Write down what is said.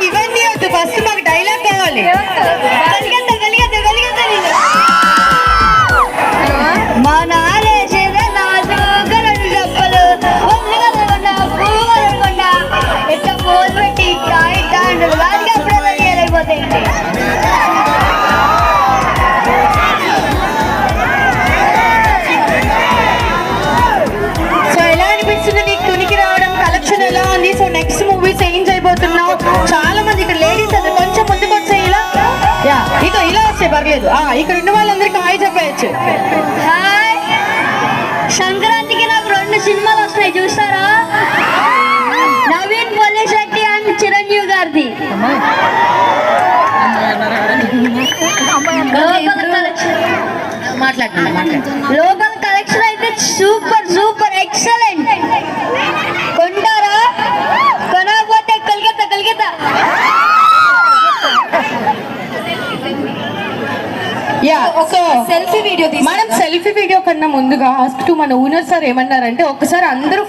ఇవన్నీ వద్దు, ఫస్ట్ మాకు డైలాగ్ కావాలి. మా నాలేసేద నాదు గరడు చెప్పలు పూవనుకుండా ఎట్లా పోల్ పెట్టి ఇట్లా ఇట్లా అంటారు. వాటికి అప్పుడే అయిపోతాయి. సో ఎలా అనిపిస్తుంది నీకు తునికి రావడం? కలెక్షన్ ఎలా ఉంది? సో నెక్స్ట్ మూవీస్ ఏం చేయబోతున్నావు? చాలా మంది ఇక్కడ లేడీస్ అది కొంచెం ముందుకు వచ్చే ఇలా ఇక ఇలా వస్తే పర్లేదు. ఇక్కడ ఉన్న వాళ్ళందరికీ హాయ్ చెప్పేయచ్చు. హాయ్, సంక్రాంతికి నాకు 2 సినిమాలు వస్తాయి చూస్తారా? నవీన్ పొల్లిశెట్టి అండ్ చిరంజీవి గారిది. లోకల్ కలెక్షన్ అయితే సూపర్ సూపర్ ఎక్సలెంట్. కొంటారా? కొనకపోతే కలిగేత సెల్ఫీ వీడియో. మనం సెల్ఫీ వీడియో కన్నా ముందుగా ఆస్క్ టు మన ఓనర్ సార్ ఏమన్నారంటే, ఒకసారి అందరూ